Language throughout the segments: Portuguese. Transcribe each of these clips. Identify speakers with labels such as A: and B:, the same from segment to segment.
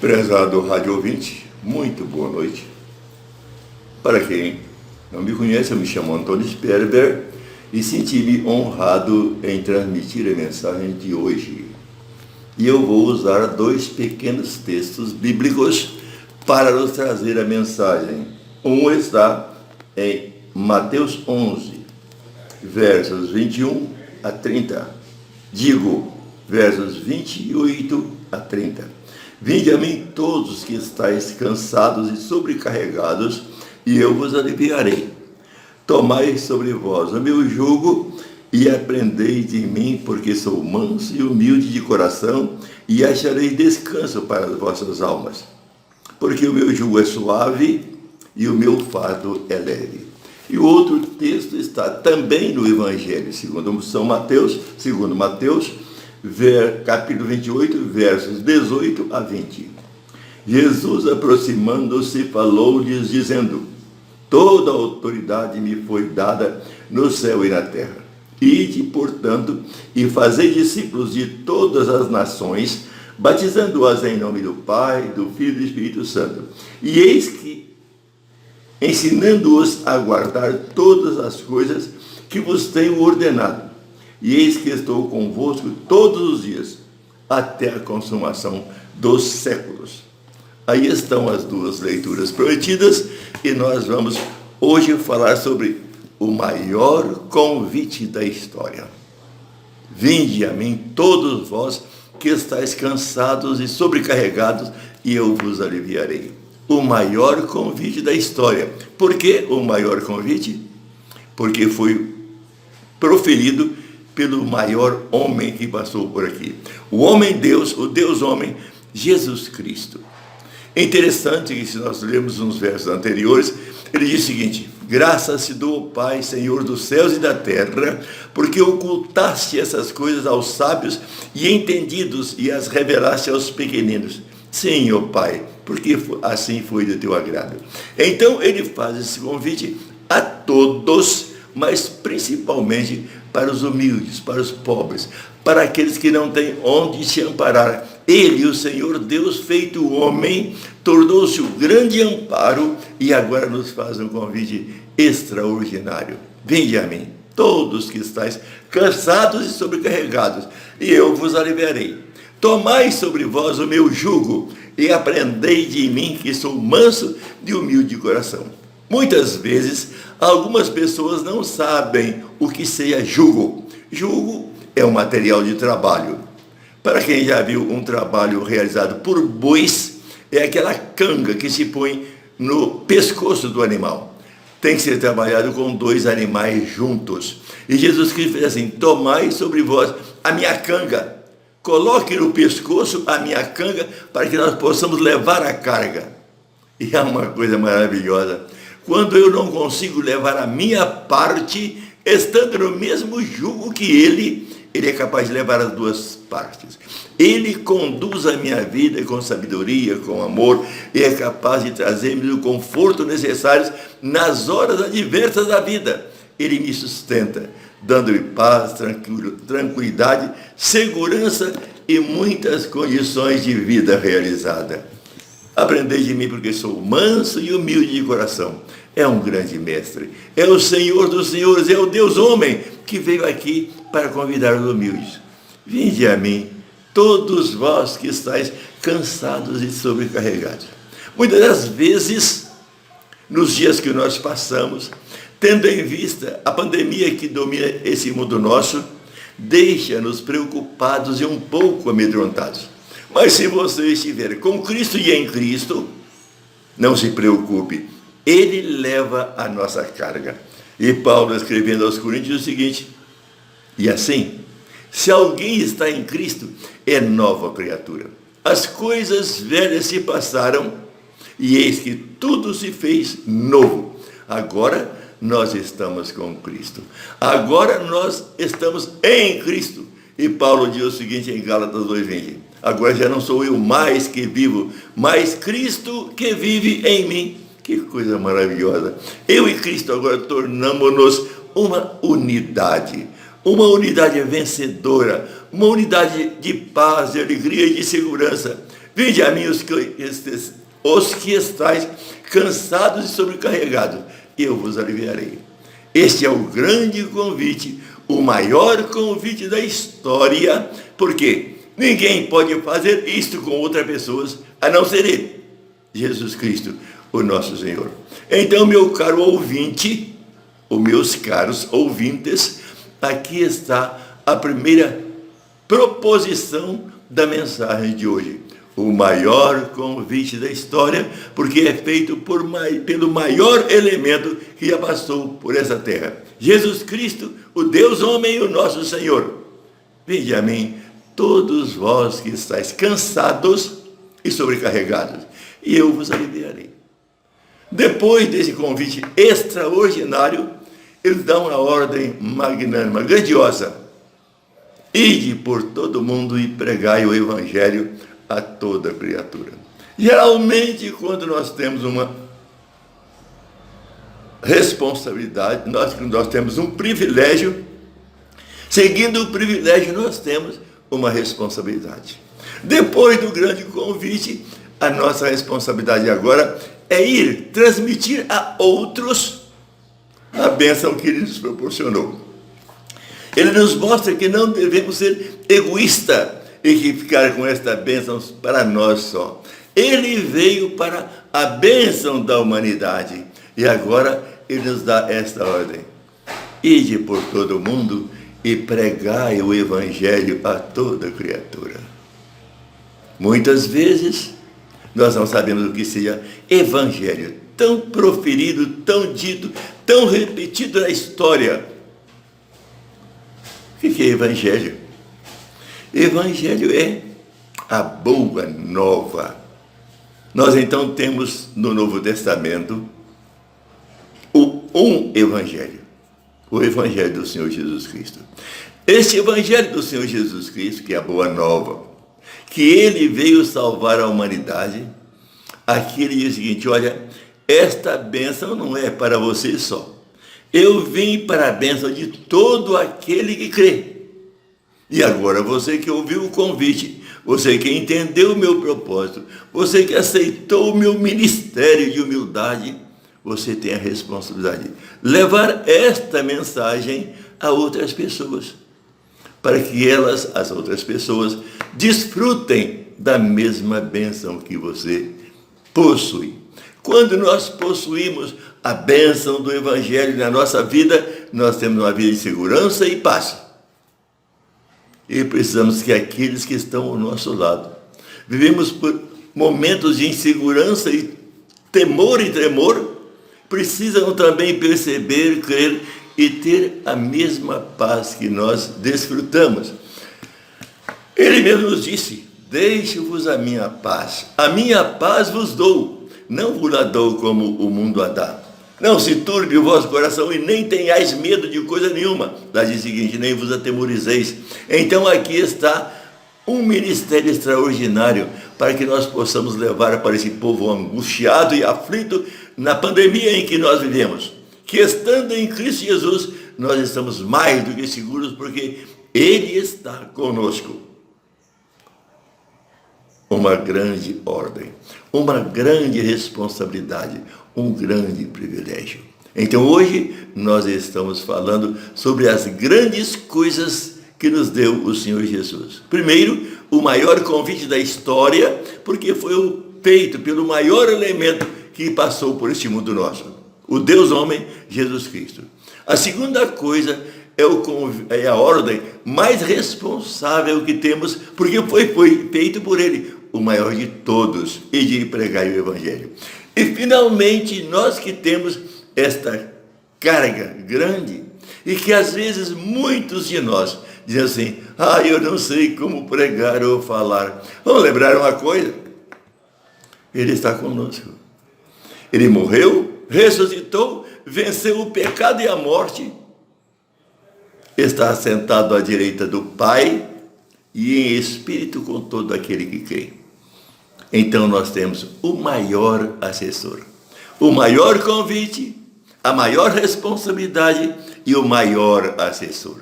A: Prezado rádio ouvinte, muito boa noite. Para quem não me conhece, eu me chamo Antônio Sperber e senti-me honrado em transmitir a mensagem de hoje. E eu vou usar dois pequenos textos bíblicos para nos trazer a mensagem. Um está em Mateus 11, versos 21 a 30. Digo, versos 28 a 30. Vinde a mim todos que estáis cansados e sobrecarregados, e eu vos aliviarei. Tomai sobre vós o meu jugo e aprendei de mim, porque sou manso e humilde de coração, e acharei descanso para as vossas almas. Porque o meu jugo é suave e o meu fardo é leve. E o outro texto está também no Evangelho, segundo Mateus, capítulo 28, versos 18 a 20. Jesus, aproximando-se, falou-lhes, dizendo: toda a autoridade me foi dada no céu e na terra. Ide, portanto, e fazei discípulos de todas as nações, batizando-as em nome do Pai, do Filho e do Espírito Santo. E eis que, ensinando-os a guardar todas as coisas que vos tenho ordenado. E eis que estou convosco todos os dias, até a consumação dos séculos. Aí estão as duas leituras prometidas, e nós vamos hoje falar sobre o maior convite da história. Vinde a mim todos vós que estáis cansados e sobrecarregados, e eu vos aliviarei. O maior convite da história. Por que o maior convite? Porque foi proferido pelo maior homem que passou por aqui. O homem-Deus, o Deus-homem, Jesus Cristo. É interessante que, se nós lermos uns versos anteriores, ele diz o seguinte: graças te dou, Pai, Senhor dos céus e da terra, porque ocultaste essas coisas aos sábios e entendidos e as revelaste aos pequeninos. Sim, ó Pai, porque assim foi do teu agrado. Então ele faz esse convite a todos, mas principalmente para os humildes, para os pobres, para aqueles que não têm onde se amparar. Ele, o Senhor Deus feito homem, tornou-se o grande amparo e agora nos faz um convite extraordinário. Vinde a mim, todos que estáis cansados e sobrecarregados, e eu vos aliviarei. Tomai sobre vós o meu jugo e aprendei de mim, que sou manso e humilde de coração. Muitas vezes, algumas pessoas não sabem o que seja jugo. Jugo é um material de trabalho. Para quem já viu um trabalho realizado por bois, é aquela canga que se põe no pescoço do animal. Tem que ser trabalhado com dois animais juntos. E Jesus Cristo fez assim: tomai sobre vós a minha canga. Coloque no pescoço a minha canga para que nós possamos levar a carga. E é uma coisa maravilhosa. Quando eu não consigo levar a minha parte, estando no mesmo jugo que ele é capaz de levar as duas partes. Ele conduz a minha vida com sabedoria, com amor, e é capaz de trazer-me o conforto necessário nas horas adversas da vida. Ele me sustenta, dando-me paz, tranquilidade, segurança e muitas condições de vida realizada. Aprendei de mim, porque sou manso e humilde de coração. É um grande mestre. É o Senhor dos senhores, é o Deus homem que veio aqui para convidar os humildes. Vinde a mim, todos vós que estáis cansados e sobrecarregados. Muitas das vezes, nos dias que nós passamos, tendo em vista a pandemia que domina esse mundo nosso, deixa-nos preocupados e um pouco amedrontados. Mas se você estiver com Cristo e em Cristo, não se preocupe, Ele leva a nossa carga. E Paulo, escrevendo aos Coríntios, diz o seguinte: e assim, se alguém está em Cristo, é nova criatura. As coisas velhas se passaram, e eis que tudo se fez novo. Agora nós estamos com Cristo. Agora nós estamos em Cristo. E Paulo diz o seguinte em Gálatas 2:20: agora já não sou eu mais que vivo, mas Cristo que vive em mim. Que coisa maravilhosa. Eu e Cristo agora tornamos-nos uma unidade vencedora, uma unidade de paz, de alegria e de segurança. Vinde a mim os que estáis cansados e sobrecarregados, eu vos aliviarei. Este é o grande convite, o maior convite da história, porque ninguém pode fazer isto com outras pessoas, a não ser Ele, Jesus Cristo, o nosso Senhor. Então, meu caro ouvinte, os meus caros ouvintes, aqui está a primeira proposição da mensagem de hoje. O maior convite da história, porque é feito pelo maior elemento que já passou por essa terra. Jesus Cristo, o Deus homem e o nosso Senhor. Vinde a mim, todos vós que estáis cansados e sobrecarregados, e eu vos aliviarei. Depois desse convite extraordinário, ele dá uma ordem magnânima, grandiosa. Ide por todo mundo e pregai o evangelho a toda criatura. Geralmente, quando nós temos uma responsabilidade, nós temos um privilégio, seguindo o privilégio, nós temos uma responsabilidade. Depois do grande convite, a nossa responsabilidade agora é ir transmitir a outros a bênção que Ele nos proporcionou. Ele nos mostra que não devemos ser egoístas e que ficar com esta bênção para nós só. Ele veio para a bênção da humanidade. E agora Ele nos dá esta ordem. Ide por todo o mundo e pregai o evangelho a toda criatura. Muitas vezes, nós não sabemos o que seja evangelho. Tão proferido, tão dito, tão repetido na história. O que é evangelho? Evangelho é a boa nova. Nós então temos no Novo Testamento um evangelho, o evangelho do Senhor Jesus Cristo. Este evangelho do Senhor Jesus Cristo, que é a boa nova, que Ele veio salvar a humanidade, aqui Ele diz o seguinte: olha, esta bênção não é para você só. Eu vim para a bênção de todo aquele que crê. E agora, você que ouviu o convite, você que entendeu o meu propósito, você que aceitou o meu ministério de humildade, você tem a responsabilidade de levar esta mensagem a outras pessoas, para que as outras pessoas, desfrutem da mesma bênção que você possui. Quando nós possuímos a bênção do Evangelho na nossa vida, nós temos uma vida de segurança e paz. E precisamos que aqueles que estão ao nosso lado, vivemos por momentos de insegurança e tremor, precisam também perceber, crer e ter a mesma paz que nós desfrutamos. Ele mesmo nos disse: deixo-vos a minha paz vos dou, não vos a dou como o mundo a dá. Não se turbe o vosso coração e nem tenhais medo de coisa nenhuma. Lá diz o seguinte: nem vos atemorizeis. Então aqui está um ministério extraordinário para que nós possamos levar para esse povo angustiado e aflito na pandemia em que nós vivemos. Que estando em Cristo Jesus, nós estamos mais do que seguros, porque Ele está conosco. Uma grande ordem, uma grande responsabilidade, um grande privilégio. Então hoje nós estamos falando sobre as grandes coisas que nos deu o Senhor Jesus. Primeiro, o maior convite da história, porque foi feito pelo maior elemento que passou por este mundo nosso, o Deus homem, Jesus Cristo. A segunda coisa é a ordem mais responsável que temos, porque foi feito por Ele, o maior de todos, e de pregar o Evangelho. E finalmente, nós que temos esta carga grande, e que às vezes muitos de nós dizem assim: eu não sei como pregar ou falar. Vamos lembrar uma coisa: Ele está conosco. Ele morreu, ressuscitou, venceu o pecado e a morte, está assentado à direita do Pai e em espírito com todo aquele que crê. Então nós temos o maior assessor, o maior convite, a maior responsabilidade e o maior assessor.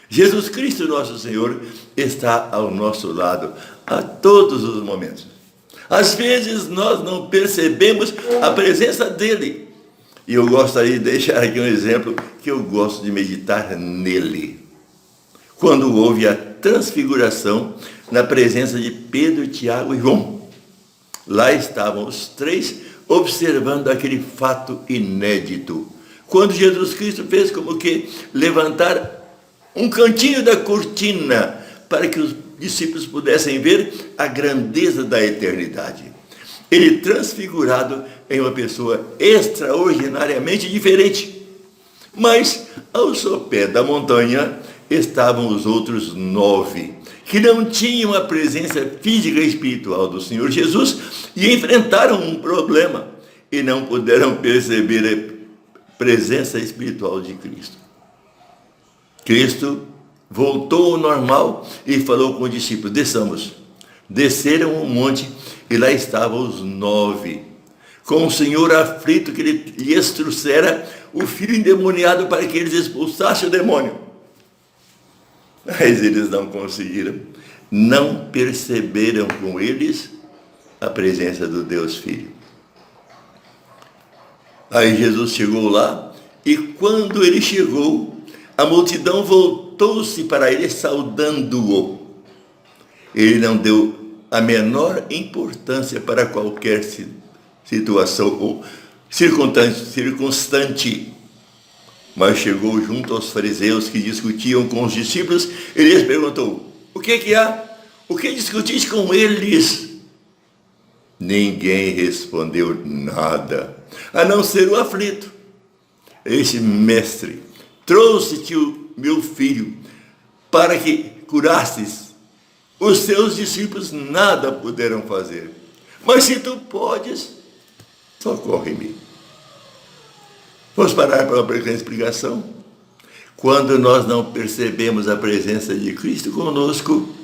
A: Jesus Cristo, nosso Senhor, está ao nosso lado a todos os momentos. Às vezes nós não percebemos a presença dele. E eu gostaria de deixar aqui um exemplo que eu gosto de meditar nele. Quando houve a transfiguração na presença de Pedro, Tiago e João. Lá estavam os três observando aquele fato inédito. Quando Jesus Cristo fez como que levantar um cantinho da cortina para que os discípulos pudessem ver a grandeza da eternidade. Ele transfigurado em uma pessoa extraordinariamente diferente. Mas ao sopé da montanha estavam os outros 9, que não tinham a presença física e espiritual do Senhor Jesus e enfrentaram um problema e não puderam perceber a presença espiritual de Cristo. Cristo voltou ao normal e falou com os discípulos: desçamos. Desceram o monte e lá estavam os 9, com o Senhor aflito que lhes trouxera o filho endemoniado para que eles expulsassem o demônio. Mas eles não conseguiram, não perceberam com eles a presença do Deus Filho. Aí Jesus chegou lá e quando ele chegou, a multidão voltou-se para ele saudando-o. Ele não deu a menor importância para qualquer situação ou circunstante. Mas chegou junto aos fariseus que discutiam com os discípulos e lhes perguntou: o que há? O que discutiste com eles? Ninguém respondeu nada, a não ser o aflito. Esse mestre, trouxe-te o meu filho para que curasses. Os seus discípulos nada puderam fazer. Mas se tu podes, socorre-me. Vamos parar para uma pequena explicação. Quando nós não percebemos a presença de Cristo conosco,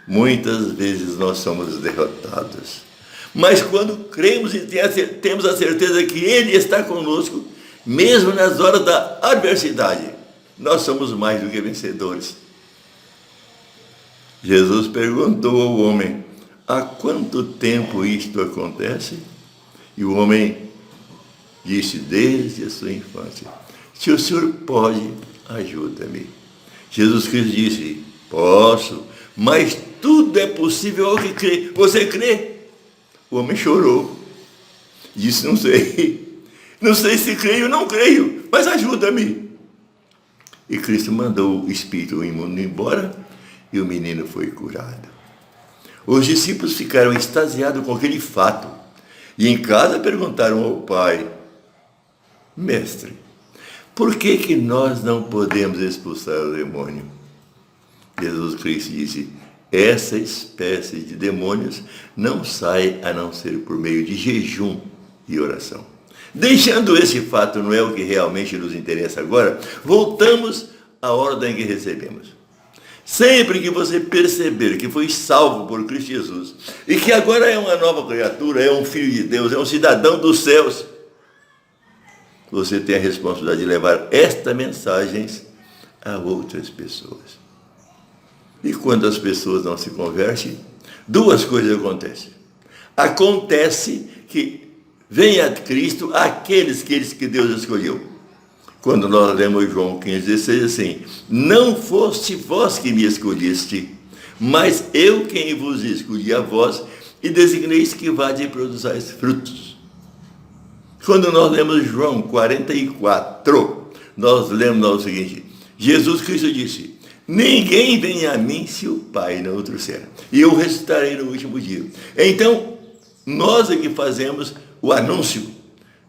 A: muitas vezes nós somos derrotados. Mas quando cremos e temos a certeza que Ele está conosco, mesmo nas horas da adversidade, nós somos mais do que vencedores. Jesus perguntou ao homem: há quanto tempo isto acontece? E o homem disse: desde a sua infância. Se o Senhor pode, ajuda-me. Jesus Cristo disse: posso, mas tudo é possível ao que crê. Você crê? O homem chorou. Disse: não sei. Não sei se creio ou não creio, mas ajuda-me. E Cristo mandou o espírito imundo embora e o menino foi curado. Os discípulos ficaram extasiados com aquele fato. E em casa perguntaram ao pai: mestre, por que nós não podemos expulsar o demônio? Jesus Cristo disse: essa espécie de demônios não sai a não ser por meio de jejum e oração. Deixando esse fato, não é o que realmente nos interessa agora, voltamos à ordem que recebemos. Sempre que você perceber que foi salvo por Cristo Jesus e que agora é uma nova criatura, é um filho de Deus, é um cidadão dos céus, você tem a responsabilidade de levar esta mensagem a outras pessoas. E quando as pessoas não se convertem, duas coisas acontecem. Acontece que vem a Cristo aqueles que Deus escolheu. Quando nós lemos João 15,16, assim: não foste vós que me escolheste, mas eu quem vos escolhi a vós, e designeis que vade e produzais frutos. Quando nós lemos João 44, nós lemos o seguinte: Jesus Cristo disse: ninguém vem a mim se o Pai não o trouxer, e eu ressuscitarei no último dia. Então, nós é que fazemos o anúncio.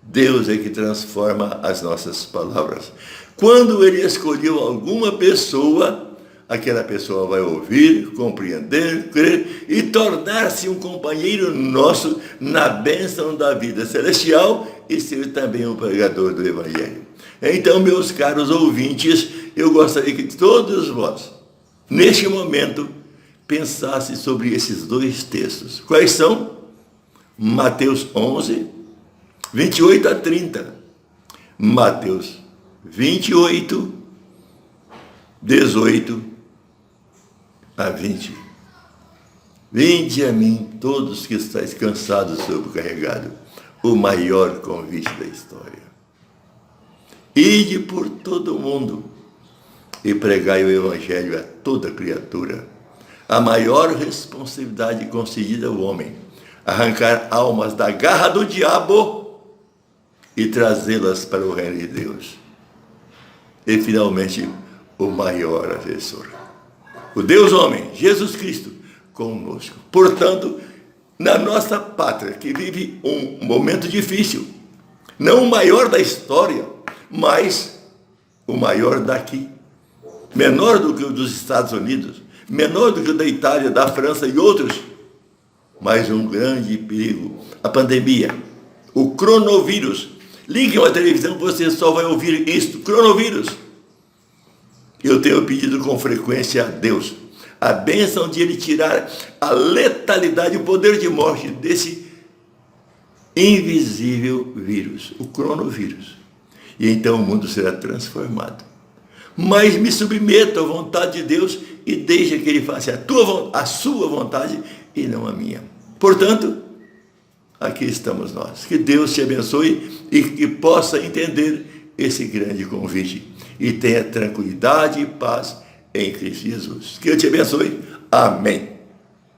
A: Deus é que transforma as nossas palavras. Quando Ele escolheu alguma pessoa, aquela pessoa vai ouvir, compreender, crer e tornar-se um companheiro nosso na bênção da vida celestial e ser também um pregador do Evangelho. Então, meus caros ouvintes, eu gostaria que todos vós, neste momento, pensassem sobre esses dois textos. Quais são? Mateus 11, 28 a 30. Mateus 28, 18 a 20. Vinde a mim, todos que estáis cansados e sobrecarregados. O maior convite da história. Ide por todo o mundo e pregai o Evangelho a toda criatura. A maior responsabilidade concedida ao homem: arrancar almas da garra do diabo e trazê-las para o reino de Deus. E finalmente, o maior agressor, o Deus homem, Jesus Cristo, conosco. Portanto, na nossa pátria, que vive um momento difícil, não o maior da história, mas o maior daqui, menor do que o dos Estados Unidos, menor do que o da Itália, da França e outros, mas um grande perigo: a pandemia, o coronavírus. Liguem a televisão, você só vai ouvir isto: coronavírus. Eu tenho pedido com frequência a Deus a bênção de Ele tirar a letalidade, o poder de morte desse invisível vírus, o coronavírus. E então o mundo será transformado. Mas me submeto à vontade de Deus e deixa que Ele faça a sua vontade e não a minha. Portanto, aqui estamos nós. Que Deus te abençoe e que possa entender esse grande convite. E tenha tranquilidade e paz em Cristo Jesus. Que eu te abençoe. Amém.